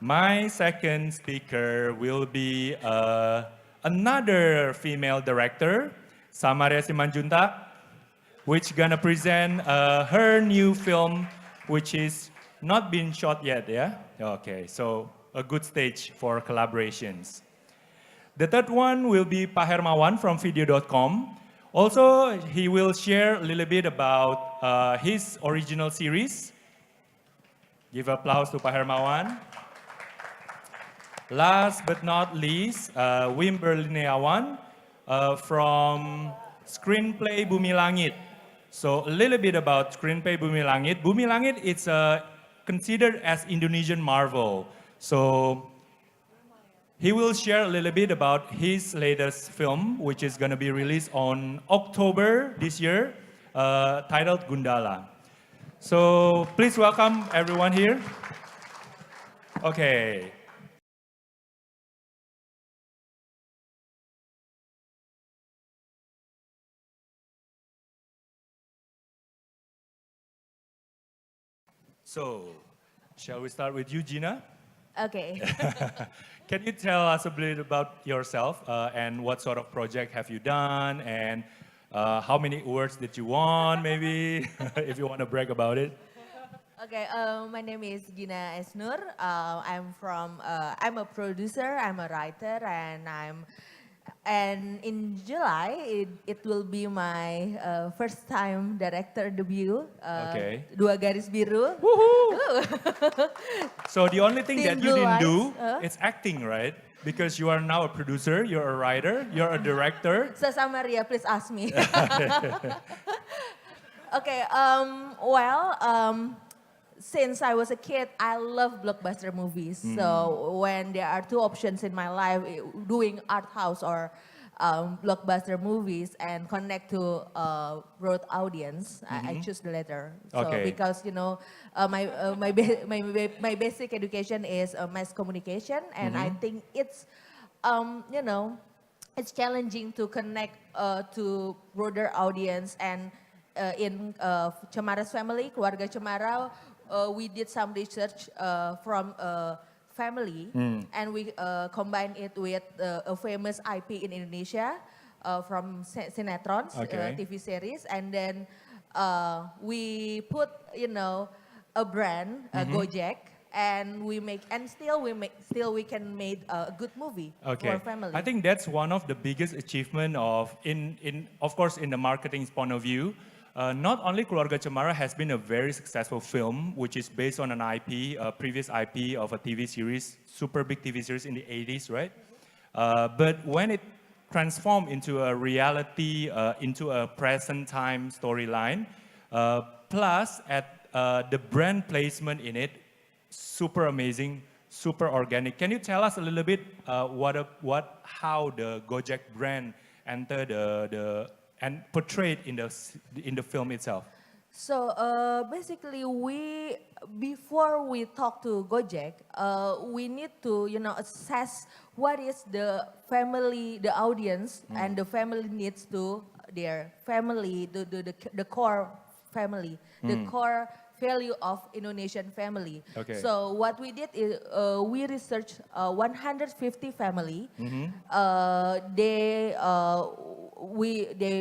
My second speaker will be another female director, Samaria Simanjuntak, which gonna present her new film, which is not been shot yet, yeah? Okay, so a good stage for collaborations. The third one will be Pak Hermawan from video.com. Also, he will share a little bit about his original series. Give applause to Pak Hermawan. Last but not least, Wim Berlineawan from Screenplay Bumi Langit. So a little bit about Screenplay Bumi Langit. Bumi Langit is considered as Indonesian Marvel. So he will share a little bit about his latest film, which is going to be released on October this year, titled Gundala. So please welcome everyone here. Okay. So, shall we start with you, Gina? Okay. Can you tell us a bit about yourself and what sort of project have you done and how many awards did you won, maybe, if you want to brag about it? Okay, my name is Gina Esnur. I'm a producer, I'm a writer, and in July it will be my first time director debut. Okay. Dua Garis Biru. Woohoo! So the only thing that you didn't do is acting, right? Because you are now a producer, you're a writer, you're a director. So Samaria, please ask me. Okay, since I was a kid, I love blockbuster movies. So when there are two options in my life, doing art house or blockbuster movies and connect to broad audience, I choose the latter. So Okay. because my basic education is mass communication, and I think it's it's challenging to connect to broader audience. And in Cemara's family, keluarga Cemara, we did some research from family, and we combined it with a famous IP in Indonesia from Sinetrons, Okay. TV series, and then we put a brand, Gojek, and still we can make a good movie for family. I think that's one of the biggest achievement of of course in the marketing's point of view. Not only Keluarga Cemara has been a very successful film, which is based on an IP, a previous IP of a TV series, super big TV series in the 80s, right? But when it transformed into a reality, into a present time storyline, plus at the brand placement in it, super amazing, super organic. Can you tell us a little bit how the Gojek brand entered and portrayed in the film itself? So basically, before we talk to Gojek, we need to assess what is the family, the audience, and the family needs to their family, the core family, the core value of Indonesian family. Okay. So what we did is we researched 150 family. They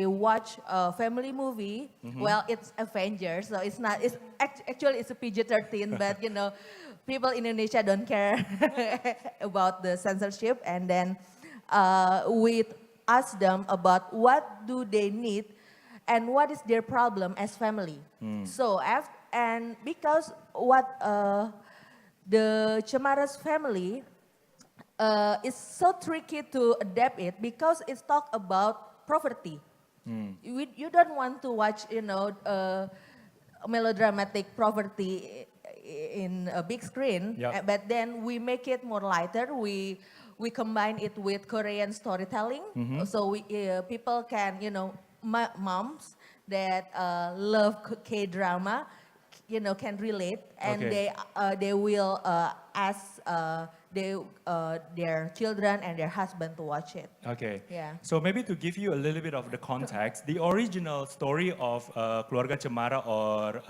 watch a family movie. Well, it's Avengers, so it's not. Actually it's a PG-13, but people in Indonesia don't care about the censorship. And then we ask them about what do they need and what is their problem as family. So and because what the Cemara's family is so tricky to adapt it, because it's talk about poverty. You don't want to watch melodramatic poverty in a big screen. Yep. But then we make it more lighter. We combine it with Korean storytelling, so people can moms that love K-drama, can relate, and Okay. they will ask their children and their husband to watch it. Okay. Yeah. So maybe to give you a little bit of the context, the original story of Keluarga Cemara or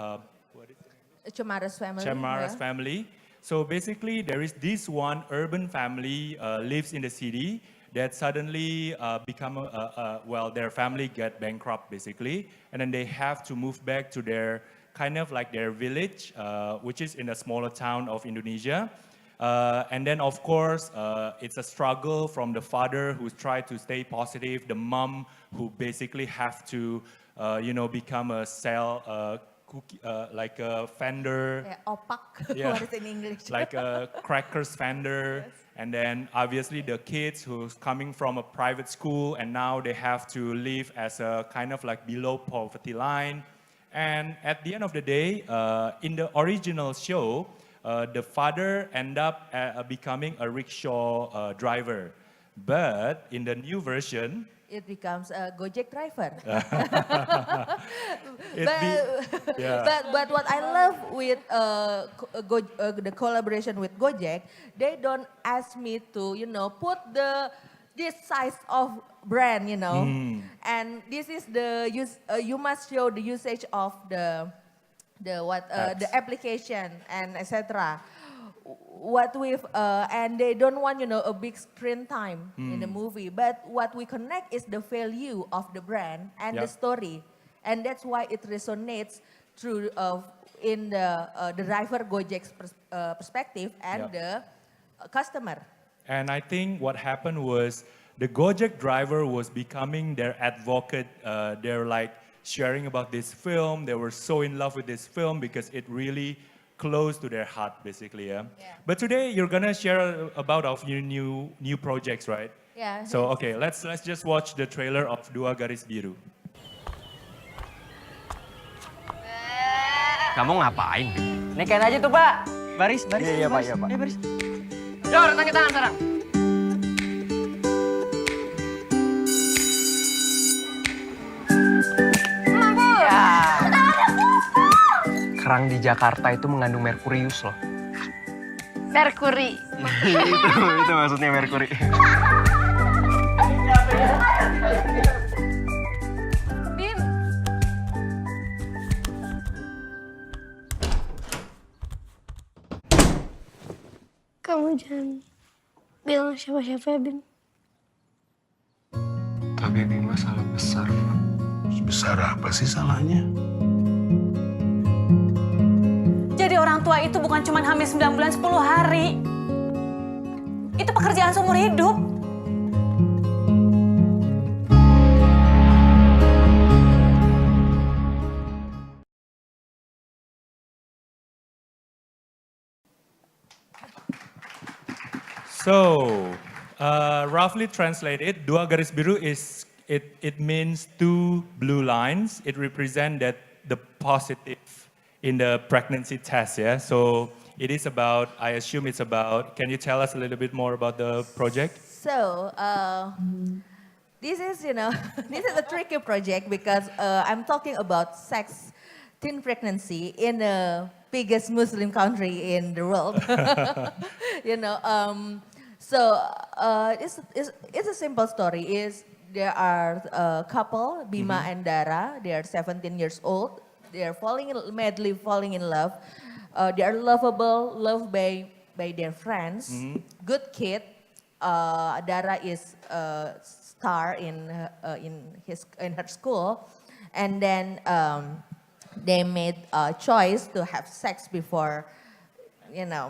Cemara's family. Cemara's yeah. family So basically, there is this one urban family lives in the city that suddenly well, their family get bankrupt basically, and then they have to move back to their kind of like their village, which is in a smaller town of Indonesia. And then, of course, it's a struggle from the father who's tried to stay positive, the mom who basically have to, become a like a vendor. Yeah, opak, Yeah. what is in English? Like a crackers vendor. Yes. And then obviously the kids who's coming from a private school and now they have to live as a kind of like below poverty line. And at the end of the day, in the original show, the father end up becoming a rickshaw driver. But in the new version, It becomes a Gojek driver. yeah. But what I love with the collaboration with Gojek, they don't ask me to, put this size of brand, and this is the you must show the usage of the application and etc. What we've and they don't want a big screen time in the movie, but what we connect is the value of the brand and the story, and that's why it resonates through in the driver Gojek's perspective and the customer. And I think what happened was the Gojek driver was becoming their advocate. They're like sharing about this film. They were so in love with this film because it really close to their heart, basically. Yeah. But today you're gonna share about of your new projects, right? Yeah. So okay, let's just watch the trailer of Dua Garis Biru. Kamu ngapain? Nikahin aja tuh, Pak. Baris, baris. Iya, Pak, iya, Pak. Ayo, baris. Jor, tangkap tangan sekarang. Kerang di Jakarta itu mengandung merkurius loh. Merkuri. itu maksudnya merkuri. Bim. Kamu jangan bilang siapa-siapa ya, Bim. Tapi Bima salah besar, Pak. Besar apa sih salahnya? Jadi orang tua itu bukan cuma hamil 9 bulan 10 hari. Itu pekerjaan seumur hidup. So, roughly translated, Dua Garis Biru is it means two blue lines. It represents that the positive in the pregnancy test. Yeah. So it is about. I assume it's about. Can you tell us a little bit more about the project? So this is this is a tricky project because I'm talking about teen pregnancy in the biggest Muslim country in the world. It's a simple story. There are a couple, Bima and Dara. They are 17 years old. They are madly falling in love. They are lovable, loved by their friends. Good kid. Dara is a star in her school, and then they made a choice to have sex before,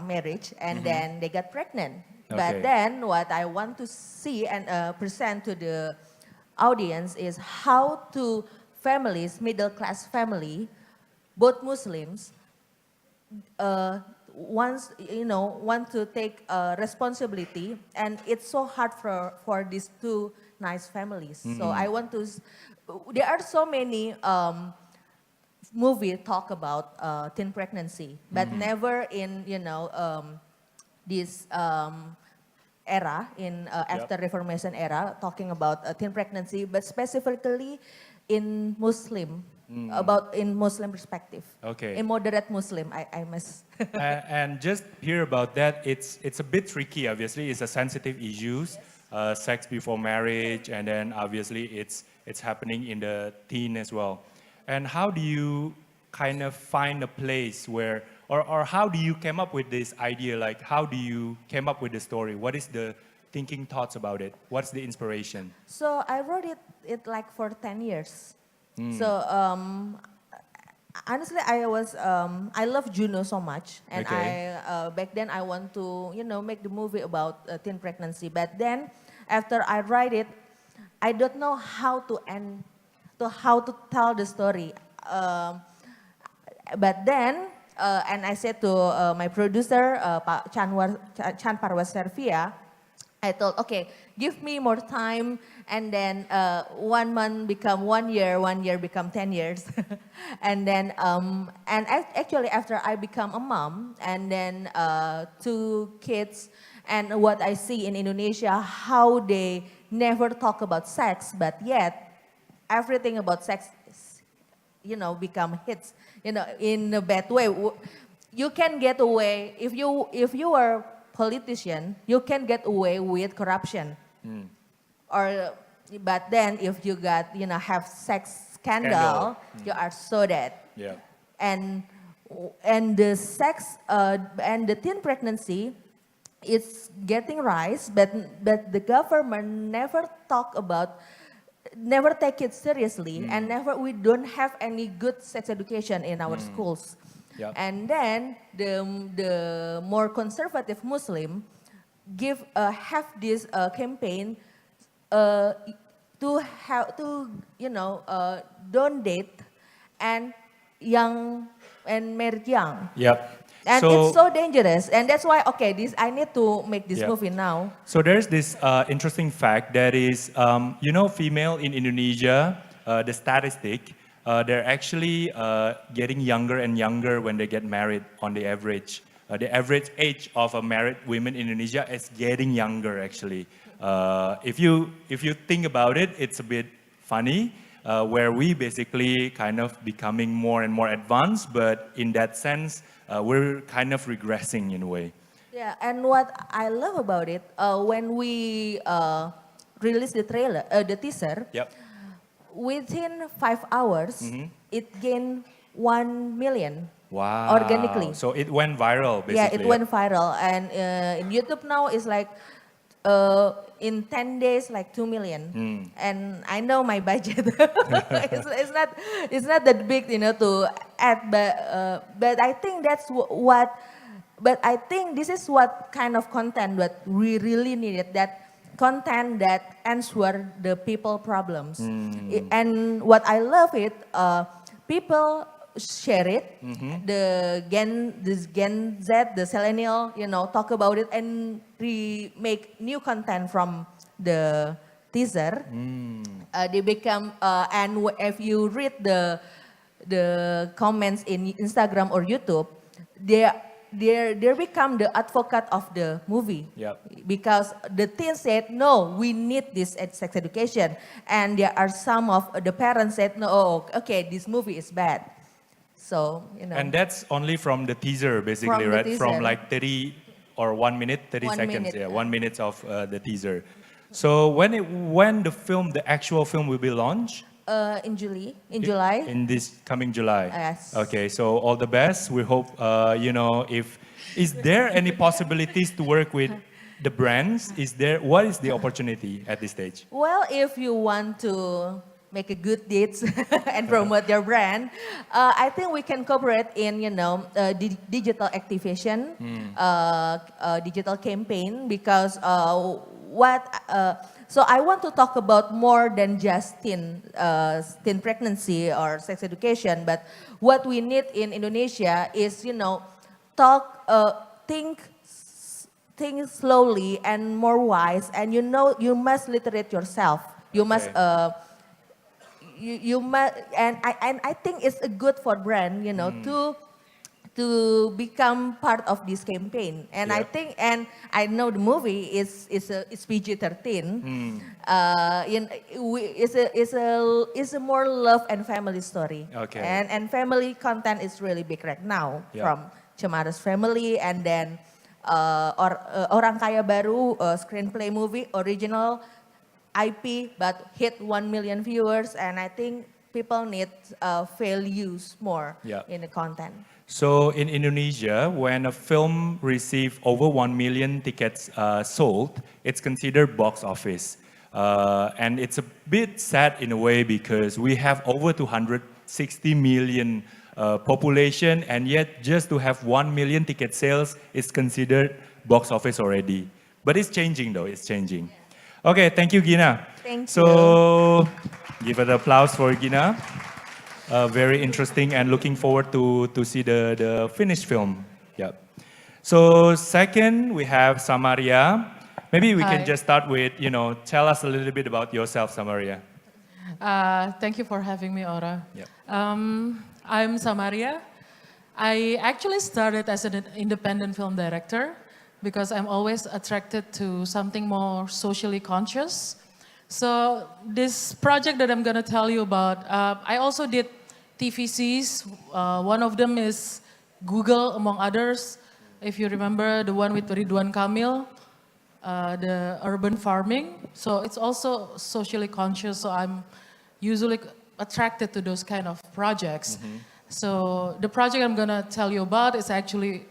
marriage, and then they got pregnant. Okay. But then what I want to see and present to the audience is how to families, middle class family, both Muslims, want to take responsibility, and it's so hard for these two nice families. So I want to. There are so many movie talk about teen pregnancy, but never in this era in after Reformation era talking about teen pregnancy, but specifically in Muslim. In Muslim perspective. Okay. In moderate Muslim, I must. And just hear about that. It's a bit tricky. Obviously, it's a sensitive issues. Sex before marriage, and then obviously it's happening in the teen as well. And how do you kind of find a place where, or how do you came up with this idea? Like, how do you came up with the story? What is the thinking thoughts about it? What's the inspiration? So I wrote it like for 10 years. So honestly, I love Juno so much, and Okay. back then I want to make the movie about teen pregnancy. But then after I write it, I don't know how to tell the story. But then and I said to my producer Pak Chan Parwaservia, I told, okay, give me more time, and then 1 month become 1 year, 1 year become 10 years. And then, actually after I become a mom, and then 2 kids, and what I see in Indonesia, how they never talk about sex, but yet everything about sex is, become hits, in a bad way. You can get away, if you are politician, you can get away with corruption. Or, but then if you got, have sex scandal, you are so dead. Yeah. And the sex and the teen pregnancy, it's getting rise, but the government never take it seriously, and we don't have any good sex education in our schools. Yep. And then the more conservative Muslim have this campaign to don't date and marry young. Yep. And it's so dangerous, and that's why I need to make this Yeah. movie now. So there's this interesting fact that is, female in Indonesia, the statistic, they're actually getting younger and younger when they get married on the average. The average age of a married women in Indonesia is getting younger actually. If you think about it, it's a bit funny, where we basically kind of becoming more and more advanced, but in that sense, we're kind of regressing in a way. Yeah, and what I love about it, when we released the teaser, Yep. within 5 hours, it gained 1 million. Wow. Organically. So it went viral basically. Yeah, it went viral, and in YouTube now it's like in 10 days like 2 million. And I know my budget. it's not that big, to add, but I think that's what. But I think this is what kind of content that we really needed. That content that answer the people problems. And what I love it, people share it. The Gen Z, the Millennial, talk about it, and we make new content from the teaser. They become and if you read the comments in Instagram or YouTube, they become the advocate of the movie. Yep. Because the teens said, no, we need this sex education. And there are some of the parents said, no, okay, this movie is bad. So, And that's only from the teaser basically, From the right? teaser. From like 30 or 1 minute, 30 1 seconds. minute, Yeah, 1 minute of the teaser. So when the actual film will be launched? in July. In this coming July. Yes. Okay, so all the best. We hope, is there any possibilities to work with the brands? What is the opportunity at this stage? Well, if you want to make a good deeds and promote your brand, I think we can cooperate in, digital activation, digital campaign, because so I want to talk about more than just teen pregnancy or sex education, but what we need in Indonesia is, think slowly and more wise, and you must literate yourself. You must you must, and I think it's good for brand, to become part of this campaign. And I think, and I know the movie is PG-13. It's a more love and family story. Okay. And family content is really big right now, Yeah. from Cemara's family, and then Orang Kaya Baru, screenplay movie, original IP, but hit 1 million viewers, and I think people need values more Yeah. in the content. So in Indonesia, when a film receives over 1 million tickets sold, it's considered box office. And it's a bit sad in a way because we have over 260 million population, and yet just to have 1 million ticket sales is considered box office already. But it's changing though, it's changing. Okay, thank you, Gina. Thank So give an applause for Gina. Very interesting and looking forward to see the finished film. Yeah. So second, we have Samaria. Maybe we Hi. can just start with, tell us a little bit about yourself, Samaria. Thank you for having me, Aura. Yep. I'm Samaria. I actually started as an independent film director because I'm always attracted to something more socially conscious. So this project that I'm going to tell you about, I also did TVCs. One of them is Google, among others. If you remember the one with Ridwan Kamil, the urban farming. So it's also socially conscious, so I'm usually attracted to those kind of projects. So the project I'm gonna tell you about is actually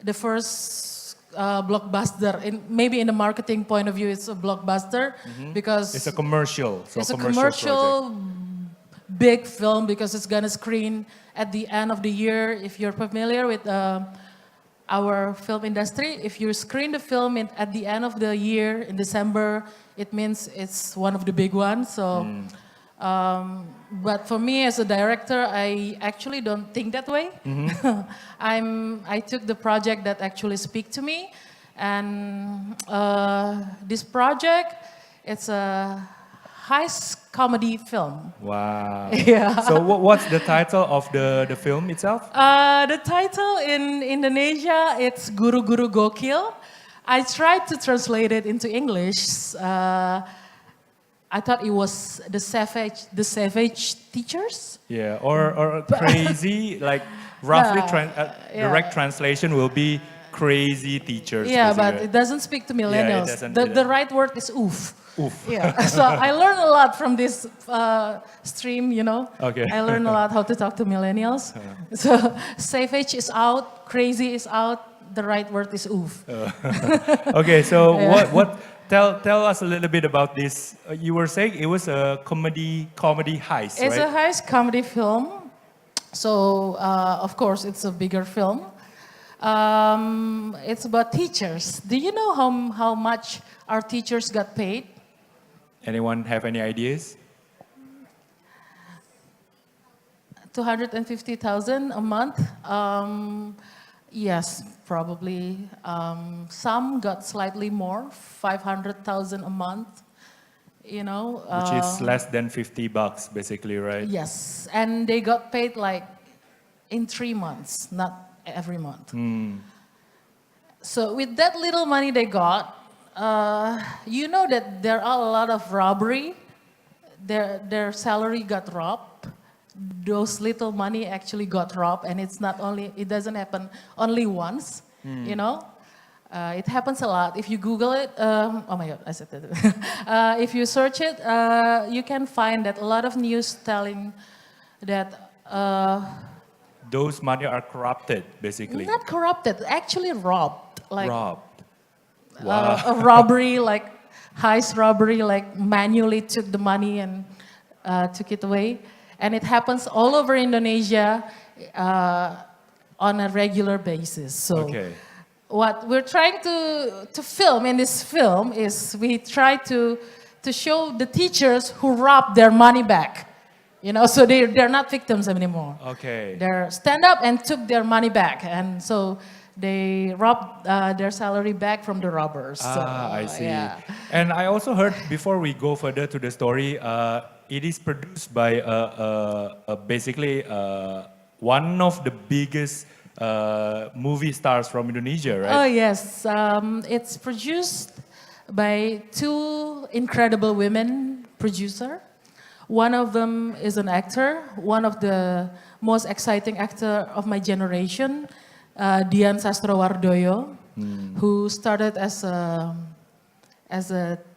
the first blockbuster. Maybe in the marketing point of view, it's a blockbuster because It's a commercial. So it's a project. commercial big film because it's gonna screen at the end of the year. If you're familiar with our film industry, if you screen the film at the end of the year in December, it means it's one of the big ones. So, but for me as a director, I actually don't think that way. I took the project that actually speak to me, and this project, it's a heist comedy film. Wow. Yeah. So what's the title of the film itself? The title in Indonesia, it's Guru Guru Gokil. I tried to translate it into English. I thought it was the savage teachers. Yeah, or crazy, like roughly Yeah. direct translation will be crazy teachers. Yeah, basically, but right? it doesn't speak to millennials. doesn't- The right word is oof. Oof. Yeah, so I learned a lot from this stream, Okay. I learned a lot how to talk to millennials. So savage is out, crazy is out, the right word is oof. Okay, so Yeah. what tell us a little bit about this. You were saying it was a comedy heist, It's a right? heist comedy film. So, of course, it's a bigger film. It's about teachers. Do you know how much our teachers got paid? Anyone have any ideas? 250,000 a month. Yes, probably. Some got slightly more, 500,000 a month. Which is less than $50, basically, right? Yes, and they got paid like in 3 months, not every month. So with that little money they got, you know that there are a lot of robbery. Their salary got robbed. Those little money actually got robbed, and it doesn't happen only once. It happens a lot. If you Google it, oh my God, I said that. If you search it, you can find that a lot of news telling that Those money are corrupted, basically. not corrupted, actually robbed. Like Robbed. Wow. a robbery, like heist robbery, like manually took the money and took it away. And it happens all over Indonesia on a regular basis. So Okay. what we're trying to film in this film is we try to show the teachers who robbed their money back. So they're not victims anymore. Okay. They stand up and took their money back. And so they robbed their salary back from the robbers. So, I see. Yeah. And I also heard, before we go further to the story, it is produced by basically one of the biggest movie stars from Indonesia, right? Oh, yes. It's produced by two incredible women producer. One of them is an actor, one of the most exciting actor of my generation, Dian Sastrowardoyo, who started as a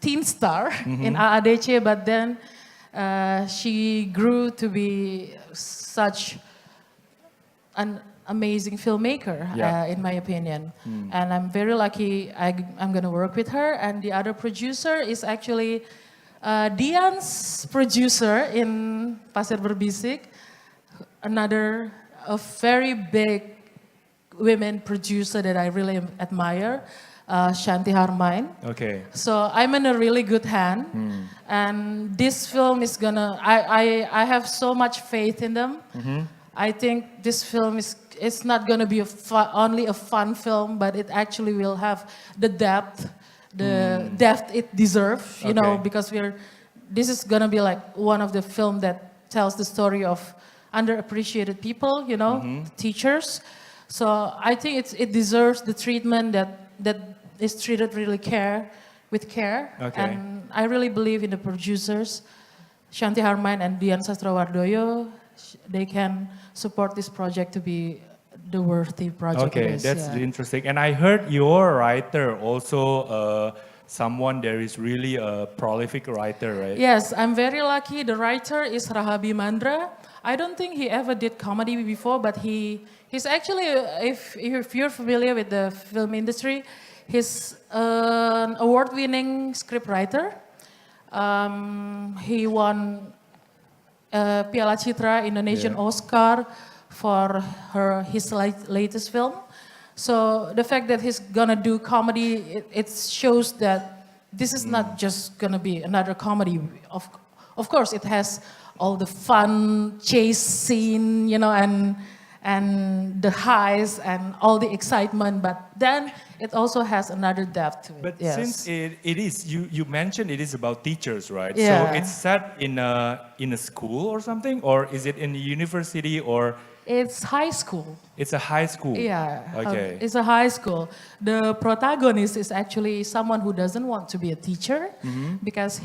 teen star in AADC, but then she grew to be such an amazing filmmaker, Yeah. in my opinion. And I'm very lucky I'm going to work with her. And the other producer is actually Dian's producer in Pasir Berbisik, another a very big women producer that I really admire, Shanti Harmain. Okay. So I'm in a really good hand, and this film is gonna. I have so much faith in them. I think this film is. It's not gonna be only a fun film, but it actually will have the depth, it deserves. You know, Okay. because This is gonna be like one of the film that tells the story of underappreciated people. You know, teachers. So I think it deserves the treatment that is treated with care. Okay. And I really believe in the producers, Shanti Harmain and Dian Sastrowardoyo. They can support this project to be the worthy project. Okay, it is, that's yeah. interesting. And I heard your writer also someone there is really a prolific writer, right? Yes, I'm very lucky. The writer is Rahabi Mandra. I don't think he ever did comedy before, but he's actually, if you're familiar with the film industry, he's an award-winning scriptwriter. He won Piala Citra Indonesian Oscar for his latest film. So the fact that he's gonna do comedy, it shows that this is not just gonna be another comedy. Of course, it has all the fun chase scene, you know, and the highs and all the excitement, but then it also has another depth to it. But yes. since it is, you mentioned it is about teachers, right? Yeah. So it's set in a school or something, or is it in a university, or It's high school. it's a high school? Yeah, Okay. it's a high school. The protagonist is actually someone who doesn't want to be a teacher because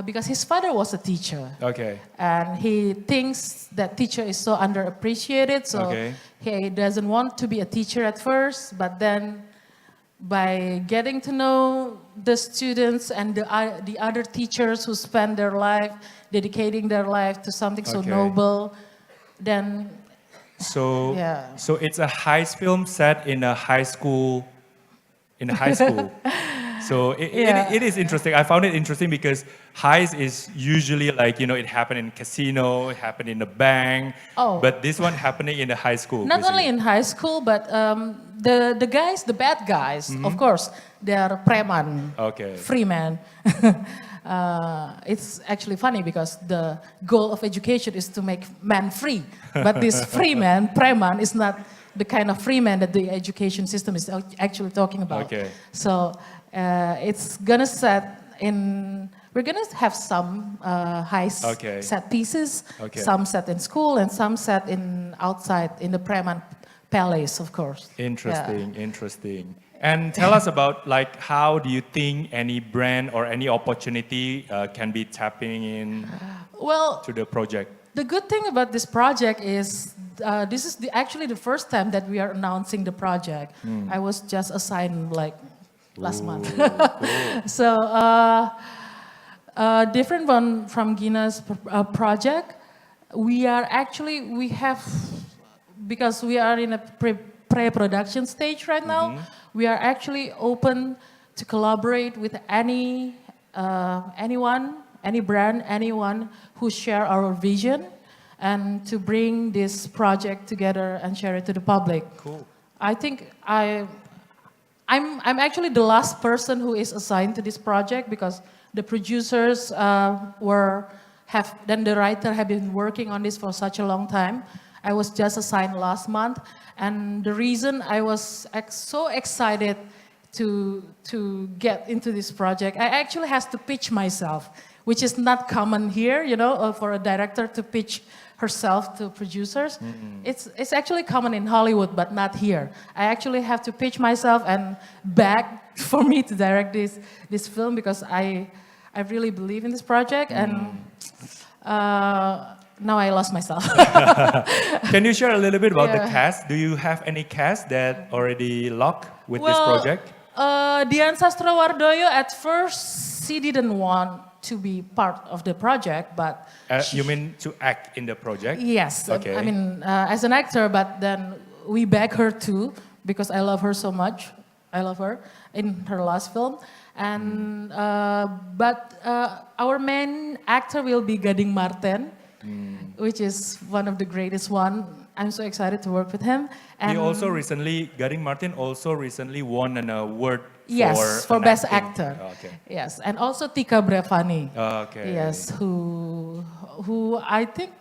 because his father was a teacher. Okay. And he thinks that teacher is so underappreciated, so Okay. he doesn't want to be a teacher at first, but then by getting to know the students and the other teachers who spend their life dedicating their life to something so Okay. noble, then So Yeah. so it's a high film set in a high school. In a high school. So Yeah. it is interesting. I found it interesting because highs is usually like, you know, it happened in casino, it happened in a bank. Oh. But this one happening in a high school. not only basically. in high school, but the guys, the bad guys, of course, they are preman, Okay. free man. It's actually funny because the goal of education is to make man free. But this free man, preman, is not the kind of free man that the education system is actually talking about. Okay. So it's gonna we're gonna have some high Okay. set pieces, Okay. some set in school and some set outside in the Preman Palace, of course. Interesting, interesting. And tell us about like how do you think any brand or any opportunity can be tapping in Well, to the project? the good thing about this project is this is actually the first time that we are announcing the project. I was just assigned like last month. So different one from Gina's project, because we are in a pre-production stage right now, we are actually open to collaborate with anyone, any brand, anyone who share our vision and to bring this project together and share it to the public. Cool. I think I'm actually the last person who is assigned to this project because the producers then the writer have been working on this for such a long time. I was just assigned last month, and the reason I was so excited to get into this project, I actually have to pitch myself, which is not common here, you know, for a director to pitch herself to producers. It's actually common in Hollywood, but not here. I actually have to pitch myself and beg for me to direct this film because I really believe in this project, and now I lost myself. Can you share a little bit about the Yeah. cast? Do you have any cast that already locked with this project? Dian Sastrowardoyo at first she didn't want to be part of the project, but You mean to act in the project? yes, Okay. I mean as an actor, but then we beg her too because I love her so much. I love her in her last film, and but our main actor will be Gading Marten, which is one of the greatest one. I'm so excited to work with him. And Gading Martin also recently won an award yes, for an Best acting. Actor. Oh, okay. Yes, and also Tika Brevani. Okay. Yes, who I think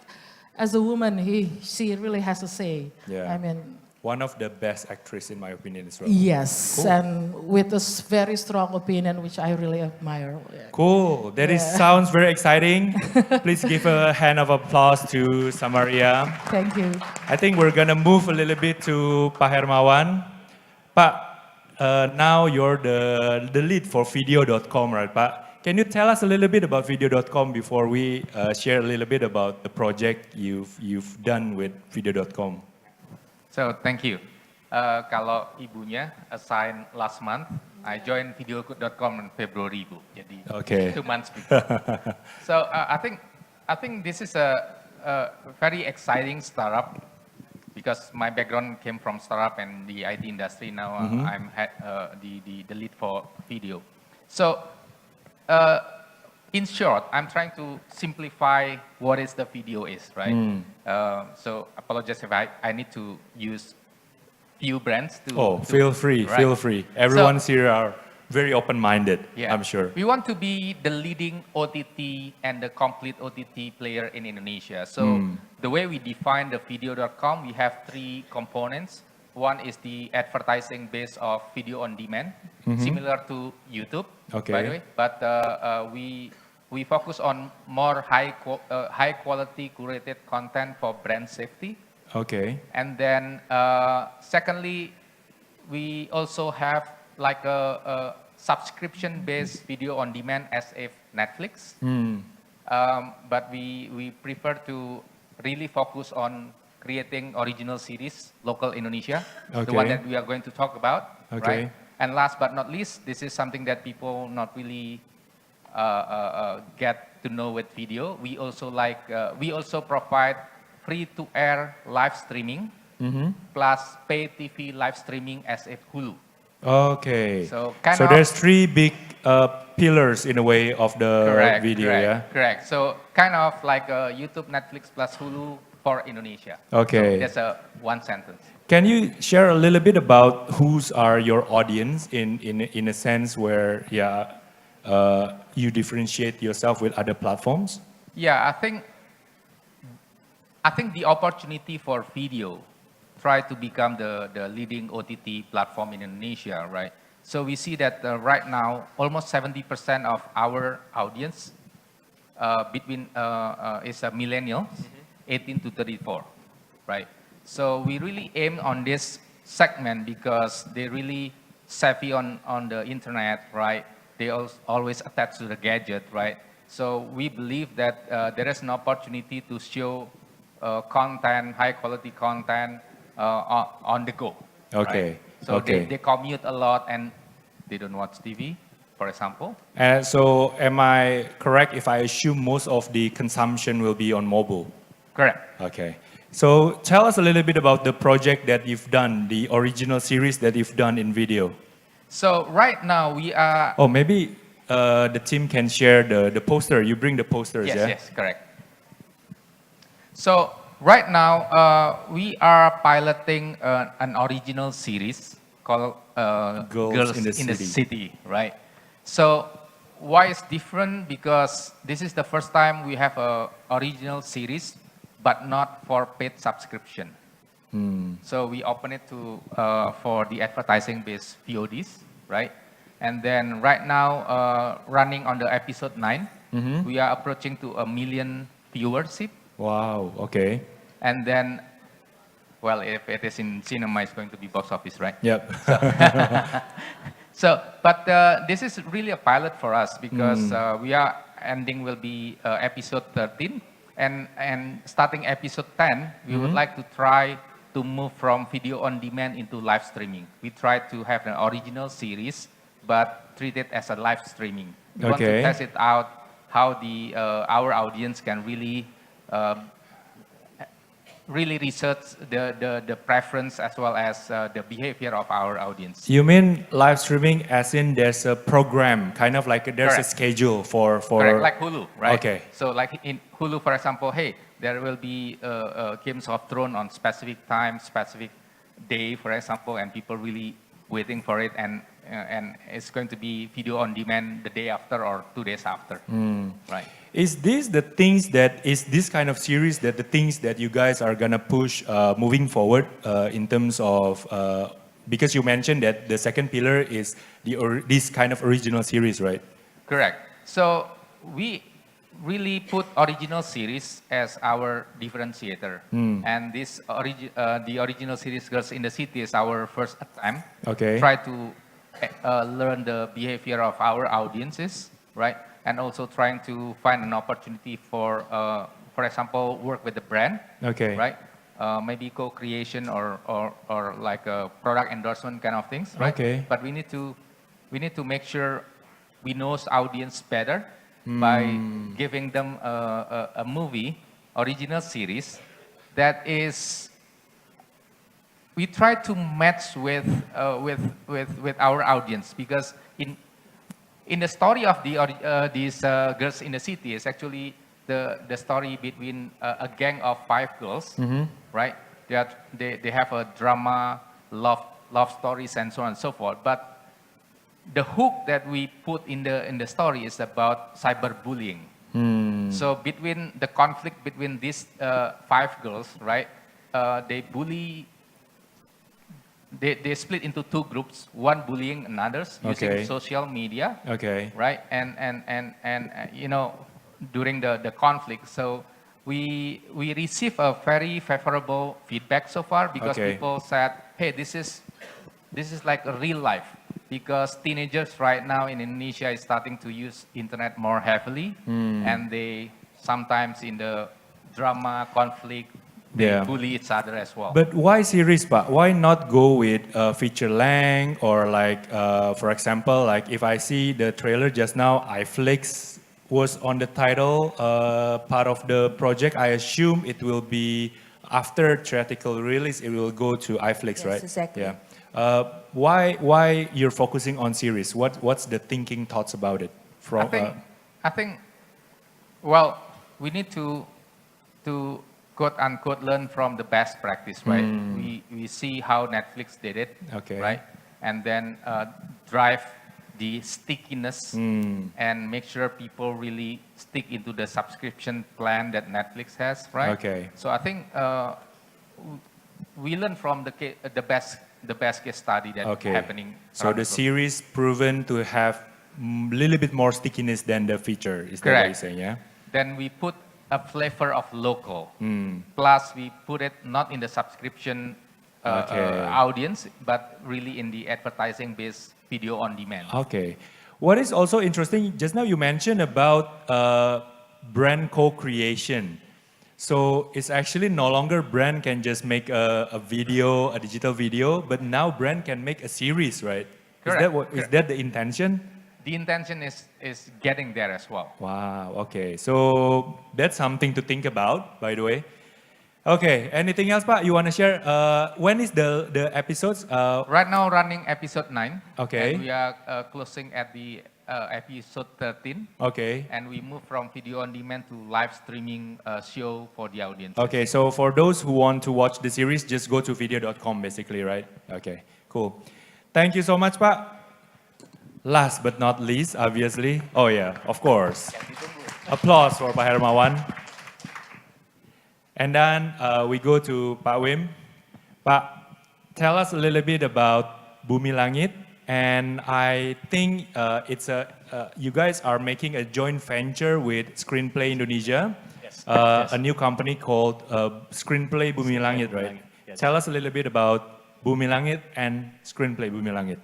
as a woman, she really has a say. Yeah. I mean, One of the best actress in my opinion as well. yes, Cool. and with a very strong opinion, which I really admire. Yeah. Cool. That sounds very exciting. Please give a hand of applause to Samaria. Thank you. I think we're gonna move a little bit to Pak Hermawan. Pak, now you're the lead for video.com, right, Pak? Can you tell us a little bit about video.com before we share a little bit about the project you've done with video.com? So thank you. Kalau ibunya assign last month, I joined video.com in February, Bu. Jadi Okay. 2 months before. So I think this is a very exciting startup because my background came from startup and the IT industry. Now I'm the lead for video. So in short, I'm trying to simplify what is the video is, right? So apologize if I need to use few brands to... Feel free, right? feel free. Everyone's here are very open-minded, Yeah. I'm sure. We want to be the leading OTT and the complete OTT player in Indonesia. So the way we define the video.com, we have 3 components. One is the advertising base of video on demand, similar to YouTube, Okay. by the way. But we focus on more high quality curated content for brand safety. Okay. And then secondly, we also have like a subscription-based video on demand as if Netflix. But we prefer to really focus on creating original series, local Indonesia, the one that we are going to talk about, right? And last but not least, this is something that people not really get to know with video. We also provide free-to-air live streaming plus pay TV live streaming as if Hulu. Okay. So there's 3 big pillars in a way of the video, yeah? Correct. So kind of like YouTube, Netflix plus Hulu for Indonesia. Okay. So that's one sentence. Can you share a little bit about who's are your audience in a sense where, you differentiate yourself with other platforms? Yeah, I think the opportunity for video try to become the leading OTT platform in Indonesia, right? So we see that right now, almost 70% of our audience is millennials, 18 to 34, right? So we really aim on this segment because they really savvy on the internet, right? They always attach to the gadget, right? So we believe that there is an opportunity to show content, high quality content on the go. Okay. Right? So they commute a lot and they don't watch TV, for example. And so am I correct if I assume most of the consumption will be on mobile? Correct. Okay. So tell us a little bit about the project that you've done, the original series that you've done in video. So right now we are... Oh, maybe the team can share the poster. You bring the posters, yeah? Yes, correct. So right now we are piloting an original series called Girls in the City, right? So why it's different? Because this is the first time we have a original series, but not for paid subscription. So we open it to for the advertising-based VODs, right? And then right now, running on the episode 9, we are approaching to 1 million viewership. Wow, okay. And then, well, if it is in cinema, it's going to be box office, right? Yep. But this is really a pilot for us because we are ending will be episode 13. And starting episode 10, we would like to try to move from video on demand into live streaming. We try to have an original series, but treat it as a live streaming. We want to test it out how our audience can really research the preference as well as the behavior of our audience. You mean live streaming as in there's a program, kind of like there's Correct. a schedule for... Correct, like Hulu, right? Okay. So like in Hulu, for example, hey, there will be Games of Thrones on specific time, specific day, for example, and people really waiting for it, and it's going to be video on demand the day after or 2 days after, right? Is this the things that, is this kind of series that the things that you guys are gonna push moving forward in terms of, because you mentioned that the second pillar is this kind of original series, right? Correct. So we really put original series as our differentiator. And this the original series Girls in the City is our first attempt. Okay. Try to learn the behavior of our audiences, right? And also trying to find an opportunity for example, work with the brand, Okay. right? Maybe co-creation or like a product endorsement kind of things, right? Okay. But we need to make sure we know audience better by giving them a movie, original series that is, we try to match with our audience, because in the story of these Girls in the City is actually the story between a gang of 5 girls, right? They have a drama, love stories, and so on and so forth. But the hook that we put in the story is about cyberbullying. So between the conflict between these 5 girls, right? They bully. They split into 2 groups. One bullying another's using social media. Okay. Right. And you know, during the conflict, so we receive a very favorable feedback so far, because people said, hey, this is like a real life. Because teenagers right now in Indonesia is starting to use internet more heavily, and they sometimes in the drama, conflict, they bully each other as well. But why series, Pak? Why not go with feature length, or like, for example, like if I see the trailer just now, iFlix was on the title part of the project, I assume it will be after theatrical release, it will go to iFlix, right? Exactly. Yeah. Why you're focusing on series? What's the thinking thoughts about it? From I think, well, we need to quote unquote learn from the best practice, right? We see how Netflix did it, right? And then drive the stickiness and make sure people really stick into the subscription plan that Netflix has, right? Okay. So I think we learn from the best case study that's happening. So the series proven to have a little bit more stickiness than the feature. Is that what you're saying? Yeah. Then we put a flavor of local. Plus, we put it not in the subscription audience, but really in the advertising-based video on demand. Okay. What is also interesting, just now you mentioned about brand co-creation. So it's actually no longer brand can just make a video, a digital video, but now brand can make a series, right? Correct. Is that the intention? The intention is getting there as well. Wow, okay. So that's something to think about, by the way. Okay, anything else, Pak, you want to share? When is the episodes? Right now running episode 9. Okay. And we are closing at the episode 13. Okay. And we move from video on demand to live streaming show for the audience. Okay, so for those who want to watch the series, just go to video.com basically, right? Okay, cool. Thank you so much, Pak. Last but not least, obviously. Oh yeah, of course. Applause for Pak Hermawan. And then we go to Pak Wim. Pak, tell us a little bit about Bumi Langit. And I think you guys are making a joint venture with Screenplay Indonesia. Yes. A new company called Screenplay Bumi Langit, right? Yes. Tell us a little bit about Bumi Langit and Screenplay Bumi Langit.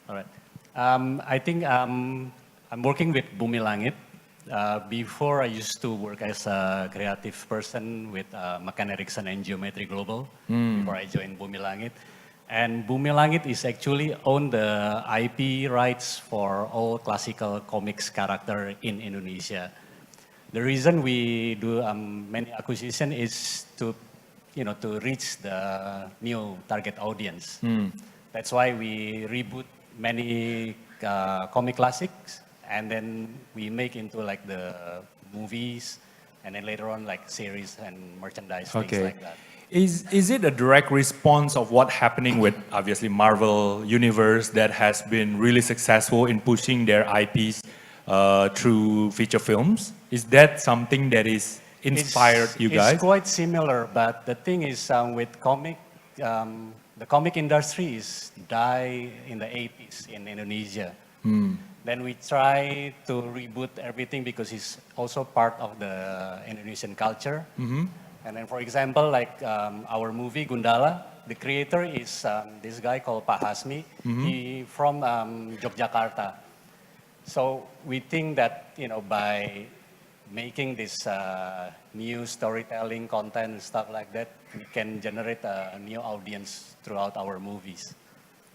All right. I think I'm working with Bumi Langit. Before I used to work as a creative person with McCann Erickson and Geometry Global before I joined Bumi Langit. And Bumi Langit is actually own the IP rights for all classical comics character in Indonesia. The reason we do many acquisition is to, to reach the new target audience. That's why we reboot many comic classics, and then we make into like the movies, and then later on like series and merchandise, things like that. Is it a direct response of what's happening with obviously Marvel Universe that has been really successful in pushing their IPs through feature films? Is that something that is inspired you guys? It's quite similar, but the thing is with comic, the comic industry is die in the 80s in Indonesia. Then we try to reboot everything because it's also part of the Indonesian culture. And then, for example, like our movie Gundala, the creator is this guy called Pak Hasmi. He from Jogjakarta. So we think that by making this new storytelling content and stuff like that, we can generate a new audience throughout our movies.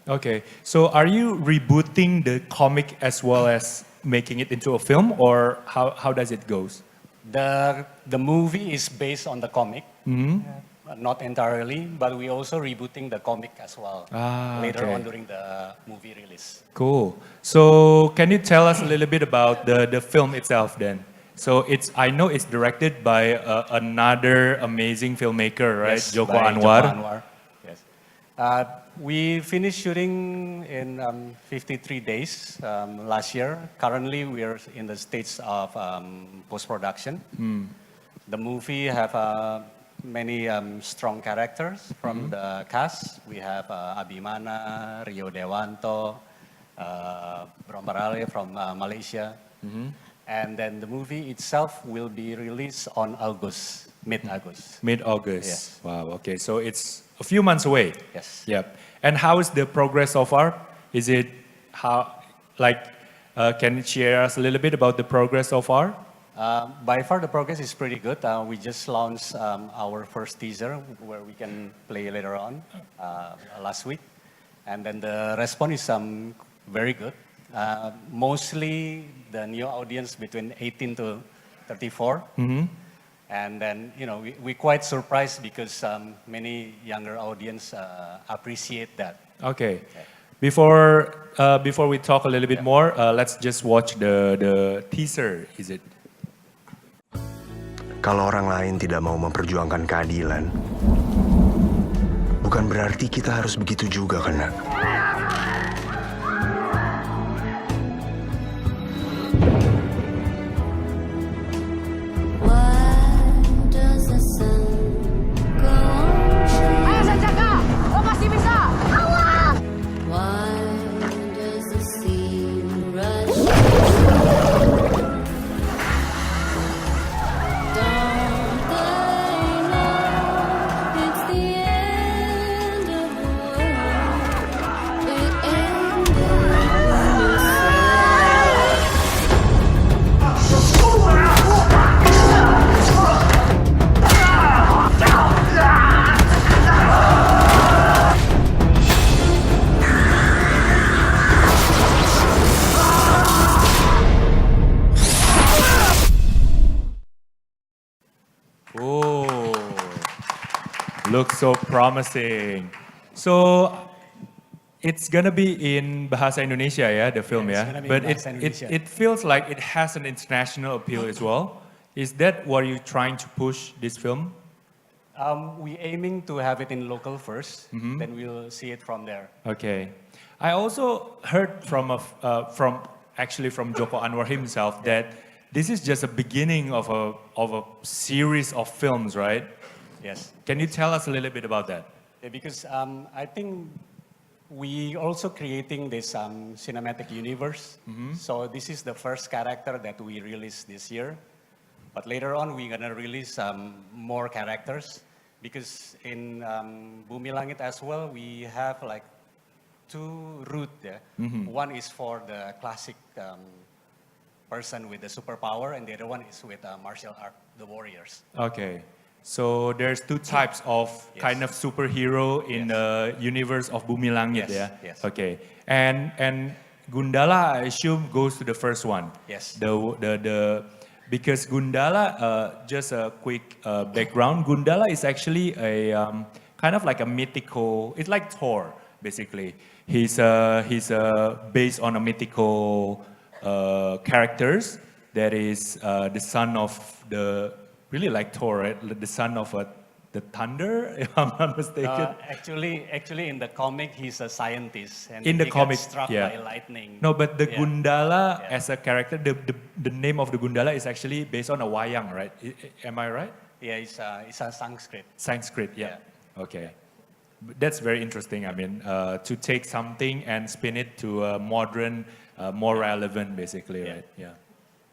Okay, so are you rebooting the comic as well as making it into a film, or how does it go? The movie is based on the comic, not entirely, but we also rebooting the comic as well later on during the movie release. Cool. So can you tell us a little bit about the film itself then? So I know it's directed by another amazing filmmaker, right? Yes, Joko by Anwar. Joko Anwar. Yes. We finished shooting in 53 days last year. Currently, we are in the stage of post-production. The movie have many strong characters from the cast. We have Abimana, Rio Dewanto, Brombarale from Malaysia. And then the movie itself will be released on August, mid-August. Mid-August. Yes. Wow, okay. So it's a few months away. Yes. Yep. And how is the progress so far? Is it can you share us a little bit about the progress so far? By far, the progress is pretty good. We just launched our first teaser, where we can play later on last week. And then the response is very good. Mostly the new audience between 18 to 34. And then, we're quite surprised because many younger audience appreciate that. Okay. Before we talk a little bit more, let's just watch the teaser, is it? Kalau orang lain tidak mau memperjuangkan keadilan, bukan berarti kita harus begitu juga, kan, Nak? Oh, looks so promising. So it's gonna be in Bahasa Indonesia, yeah, the film, Yeah, yeah? it's gonna be But in Bahasa Indonesia. it feels like it has an international appeal as well. Is that what you're trying to push this film? We're aiming to have it in local first, then we'll see it from there. Okay. I also heard from Joko Anwar himself that this is just a beginning of a series of films, right? Yes. Can you tell us a little bit about that? Yeah, because I think we also creating this cinematic universe. So this is the first character that we released this year. But later on, we're gonna release more characters, because in Bumi Langit as well, we have like two routes there. One is for the classic person with the superpower, and the other one is with martial art, the warriors. Okay. So there's two types of kind of superhero in the universe of Bumi Langit, Yes, yeah? yes. Okay. And Gundala, I assume, goes to the first one. Yes. The because Gundala, just a quick background, Gundala is actually a kind of like a mythical, it's like Thor, basically. He's based on a mythical characters that is the son of the, really like Thor, right? The son of the thunder, if I'm not mistaken. Actually, in the comic, he's a scientist, and in the he comic, got struck by lightning. No, but the Gundala as a character, the name of the Gundala is actually based on a wayang, right? Am I right? Yeah, it's a Sanskrit. Sanskrit, yeah. Okay. That's very interesting. I mean, to take something and spin it to a modern, more relevant, basically, right? Yeah.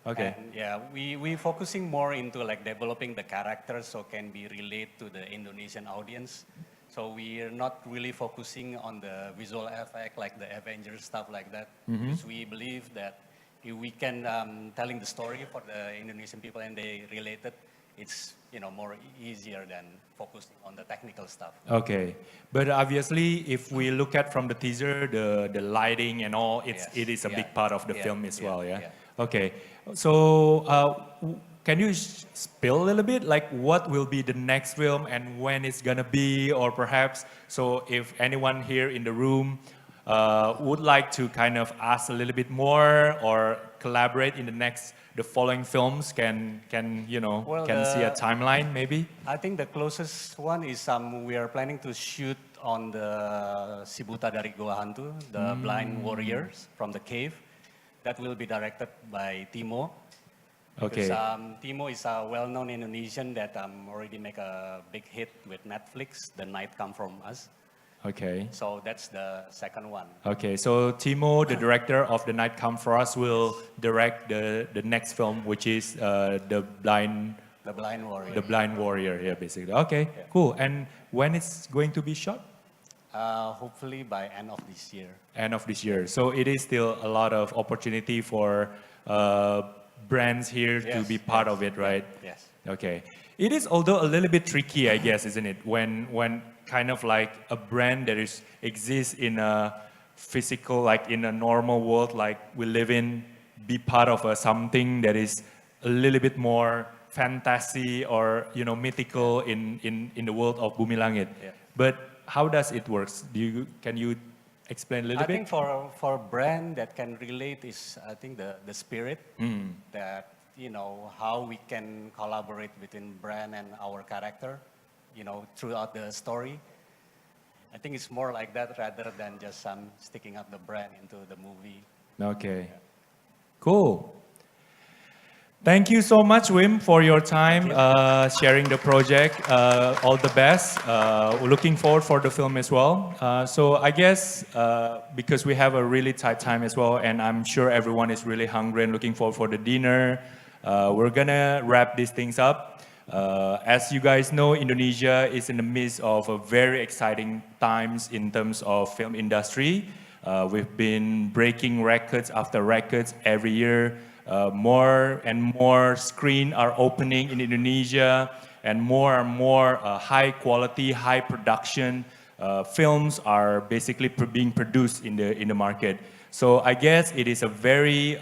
Okay. And we focusing more into like developing the characters so can be relate to the Indonesian audience. So we are not really focusing on the visual effect like the Avengers stuff like that. Because we believe that if we can telling the story for the Indonesian people and they relate it, it's more easier than focusing on the technical stuff. Okay, but obviously, if we look at from the teaser, the lighting and all, it is a big part of the film as well. Yeah. Okay, so can you spill a little bit, like what will be the next film and when it's gonna be, or perhaps, so if anyone here in the room would like to kind of ask a little bit more or collaborate in the following films, can see a timeline maybe? I think the closest one is we are planning to shoot on the Si Buta dari Goa Hantu, the blind warriors from the cave. That will be directed by Timo. Okay. Because Timo is a well-known Indonesian that already make a big hit with Netflix, The Night Come From Us. Okay. So that's the second one. Okay, so Timo, the director of The Night Come For Us, will direct the next film, which is The Blind Warrior. The Blind Warrior, yeah, basically. Okay, cool. And when it's going to be shot? Hopefully by end of this year. End of this year. So it is still a lot of opportunity for brands here to be part of it, right? Yes. Okay. It is although a little bit tricky, I guess, isn't it? When kind of like a brand that exists in a physical, like in a normal world like we live in, be part of something that is a little bit more fantasy or mythical in the world of Bumi Langit. Yeah. But how does it work? Can you explain a little bit? I think for a brand that can relate is, I think the spirit that, how we can collaborate between brand and our character, throughout the story. I think it's more like that rather than just sticking up the brand into the movie. Okay. Cool. Thank you so much, Wim, for your time sharing the project. All the best. Looking forward for the film as well. So I guess because we have a really tight time as well, and I'm sure everyone is really hungry and looking forward for the dinner, we're gonna wrap these things up. As you guys know, Indonesia is in the midst of a very exciting times in terms of film industry. We've been breaking records after records every year. More and more screens are opening in Indonesia, and more high quality, high production films are basically being produced in the market. So I guess it is a very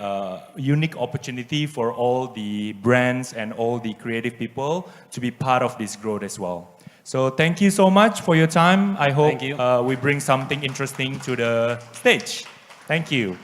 unique opportunity for all the brands and all the creative people to be part of this growth as well. So thank you so much for your time. I hope we bring something interesting to the stage. Thank you.